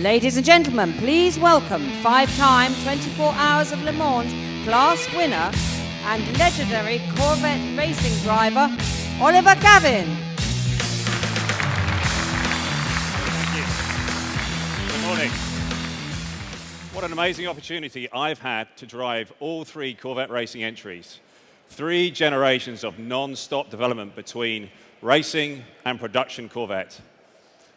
Ladies and gentlemen, please welcome five-time 24 Hours of Le Mans class winner and legendary Corvette racing driver, Oliver Gavin. Thank you. Good morning. What an amazing opportunity I've had to drive all three Corvette racing entries. 3 generations of non-stop development between racing and production Corvette.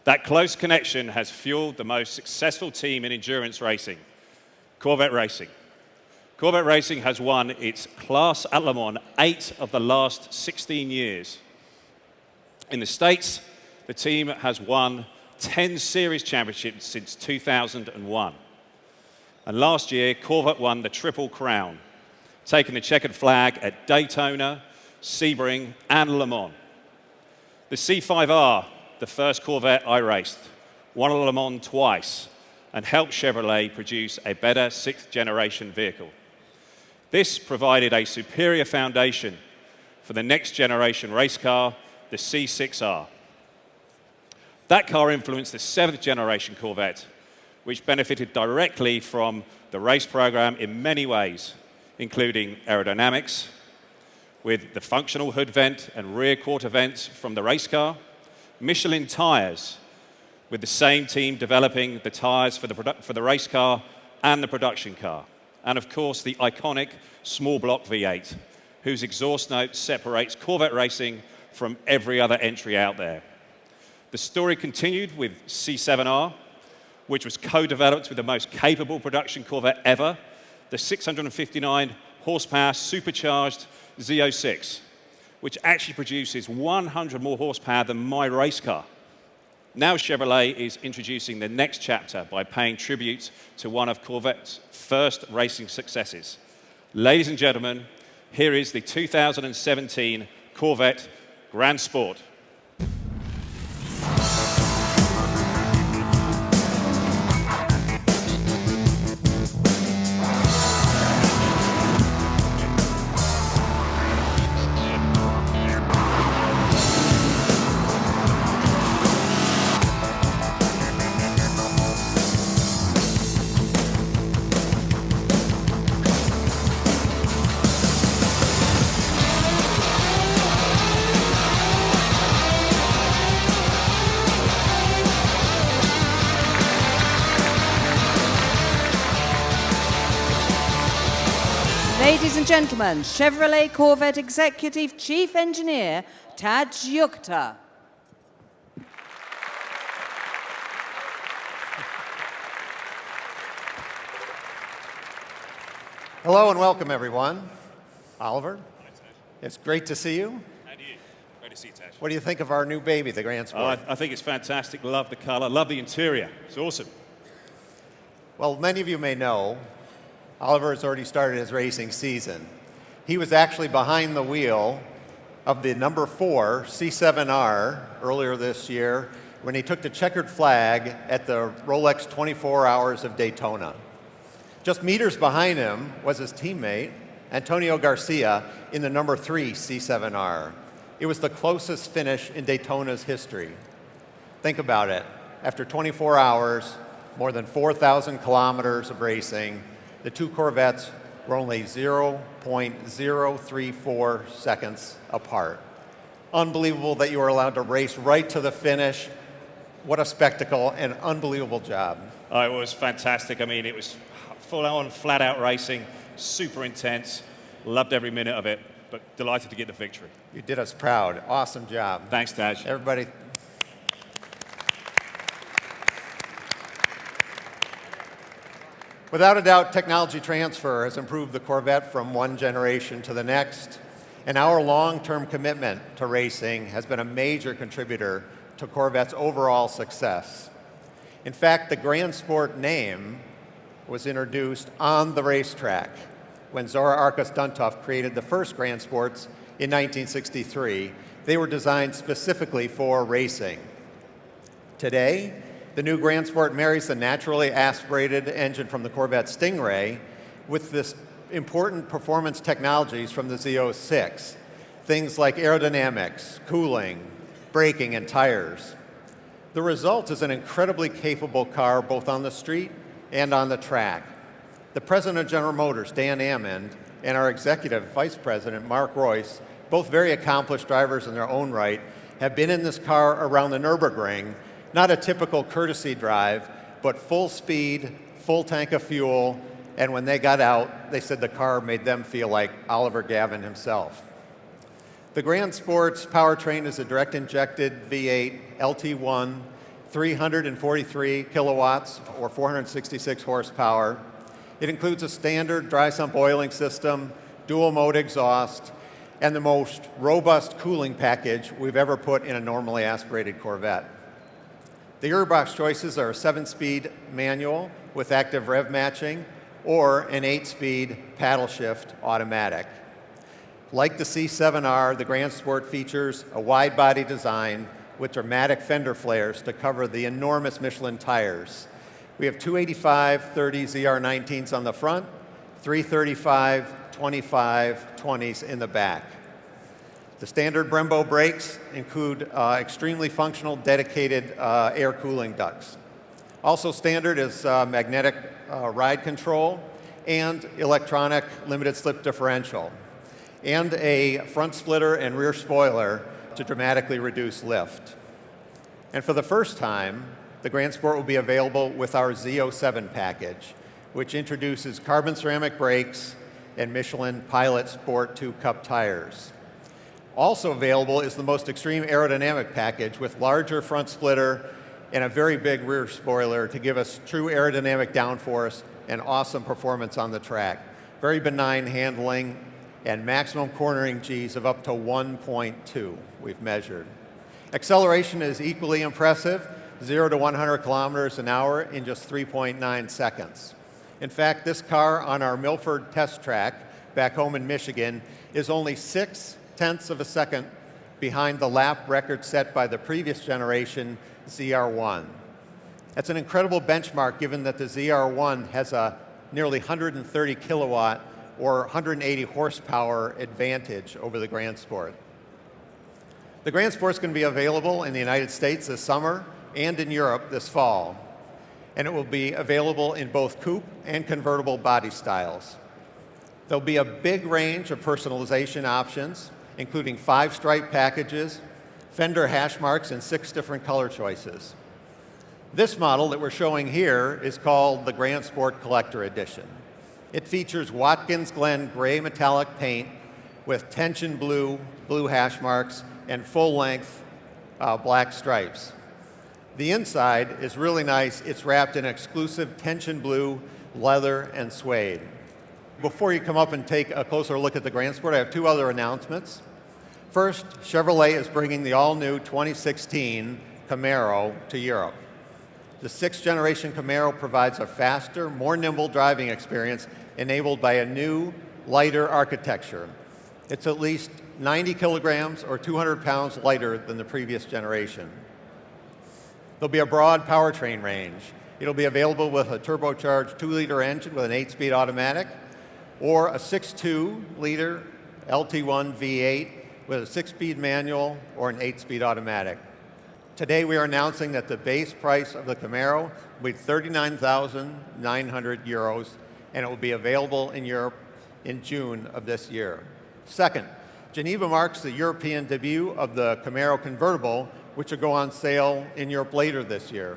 That close connection has fueled the most successful team in endurance racing, Corvette Racing. Corvette Racing has won its class at Le Mans 8 of the last 16 years. In the States, the team has won 10 series championships since 2001. And last year, Corvette won the Triple Crown, taking the checkered flag at Daytona, Sebring, and Le Mans. The C5R, the first Corvette I raced, won Le Mans twice and helped Chevrolet produce a better 6th generation vehicle. This provided a superior foundation for the next generation race car, the C6R. That car influenced the 7th generation Corvette, which benefited directly from the race program in many ways, including aerodynamics, with the functional hood vent and rear quarter vents from the race car, Michelin tires, with the same team developing the tires for the race car and the production car, and of course the iconic small block V8, whose exhaust note separates Corvette racing from every other entry out there. The story continued with C7R, which was co-developed with the most capable production Corvette ever, the 659 horsepower supercharged Z06, which actually produces 100 more horsepower than my race car. Now Chevrolet is introducing the next chapter by paying tribute to one of Corvette's first racing successes. Ladies and gentlemen, here is the 2017 Corvette Grand Sport. Ladies and gentlemen, Chevrolet Corvette Executive Chief Engineer, Taj Yukta. Hello and welcome, everyone. Oliver, it's great to see you. And you. Great to see you, Taj. What do you think of our new baby, the Grand Sport? I think it's fantastic. Love the color, love the interior. It's awesome. Well, many of you may know, Oliver has already started his racing season. He was actually behind the wheel of the number 4 C7R earlier this year when he took the checkered flag at the Rolex 24 Hours of Daytona. Just meters behind him was his teammate, Antonio Garcia, in the number 3 C7R. It was the closest finish in Daytona's history. Think about it. After 24 hours, more than 4,000 kilometers of racing, the two Corvettes were only 0.034 seconds apart. Unbelievable that you were allowed to race right to the finish. What a spectacle and unbelievable job. Oh, it was fantastic. I mean, it was full-on, flat-out racing, super intense. Loved every minute of it, but delighted to get the victory. You did us proud. Awesome job. Thanks, Taj. Everybody. Without a doubt, technology transfer has improved the Corvette from one generation to the next, and our long-term commitment to racing has been a major contributor to Corvette's overall success. In fact, the Grand Sport name was introduced on the racetrack when Zora Arkus Duntov created the first Grand Sports in 1963. They were designed specifically for racing. Today, the new Grand Sport marries the naturally aspirated engine from the Corvette Stingray with this important performance technologies from the Z06, things like aerodynamics, cooling, braking, and tires. The result is an incredibly capable car both on the street and on the track. The president of General Motors, Dan Ammond, and our executive vice president, Mark Royce, both very accomplished drivers in their own right, have been in this car around the Nürburgring, not a typical courtesy drive, but full speed, full tank of fuel, and when they got out, they said the car made them feel like Oliver Gavin himself. The Grand Sport's powertrain is a direct injected V8 LT1, 343 kilowatts or 466 horsepower. It includes a standard dry sump oiling system, dual mode exhaust, and the most robust cooling package we've ever put in a normally aspirated Corvette. The gearbox choices are a 7-speed manual with active rev matching or an 8-speed paddle shift automatic. Like the C7R, the Grand Sport features a wide-body design with dramatic fender flares to cover the enormous Michelin tires. We have 285/30 ZR19s on the front, 335/25 20s in the back. The standard Brembo brakes include extremely functional, dedicated air cooling ducts. Also standard is magnetic ride control and electronic limited slip differential, and a front splitter and rear spoiler to dramatically reduce lift. And for the first time, the Grand Sport will be available with our Z07 package, which introduces carbon ceramic brakes and Michelin Pilot Sport 2 Cup tires. Also available is the most extreme aerodynamic package with larger front splitter and a very big rear spoiler to give us true aerodynamic downforce and awesome performance on the track. Very benign handling and maximum cornering Gs of up to 1.2 we've measured. Acceleration is equally impressive, 0 to 100 kilometers an hour in just 3.9 seconds. In fact, this car on our Milford test track back home in Michigan is only 0.6 of a second behind the lap record set by the previous generation ZR1. That's an incredible benchmark given that the ZR1 has a nearly 130 kilowatt or 180 horsepower advantage over the Grand Sport. The Grand Sport is going to be available in the United States this summer and in Europe this fall, and it will be available in both coupe and convertible body styles. There'll be a big range of personalization options, including 5 stripe packages, fender hash marks, and 6 different color choices. This model that we're showing here is called the Grand Sport Collector Edition. It features Watkins Glen gray metallic paint with tension blue hash marks, and full-length black stripes. The inside is really nice. It's wrapped in exclusive tension blue leather and suede. Before you come up and take a closer look at the Grand Sport, I have 2 other announcements. First, Chevrolet is bringing the all-new 2016 Camaro to Europe. The 6th generation Camaro provides a faster, more nimble driving experience enabled by a new, lighter architecture. It's at least 90 kilograms or 200 pounds lighter than the previous generation. There'll be a broad powertrain range. It'll be available with a turbocharged 2-liter engine with an 8-speed automatic, or a 6.2-liter LT1 V8 with a 6-speed manual or an 8-speed automatic. Today we are announcing that the base price of the Camaro will be 39,900 euros, and it will be available in Europe in June of this year. Second, Geneva marks the European debut of the Camaro Convertible, which will go on sale in Europe later this year.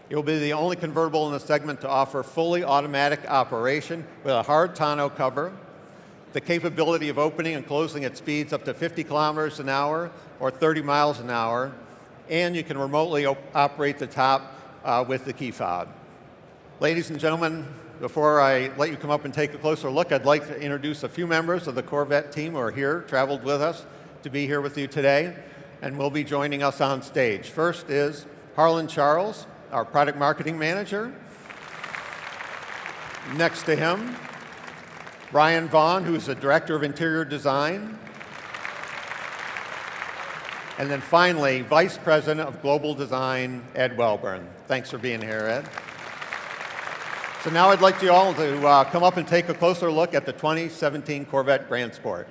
It will be the only convertible in the segment to offer fully automatic operation with a hard tonneau cover, the capability of opening and closing at speeds up to 50 kilometers an hour or 30 miles an hour, and you can remotely operate the top with the key fob. Ladies and gentlemen, before I let you come up and take a closer look, I'd like to introduce a few members of the Corvette team who are here, traveled with us to be here with you today, and will be joining us on stage. First is Harlan Charles, our product marketing manager. Next to him, Brian Vaughn, who's the director of interior design. And then finally, Vice President of Global Design, Ed Welburn. Thanks for being here, Ed. So now I'd like you all to come up and take a closer look at the 2017 Corvette Grand Sport.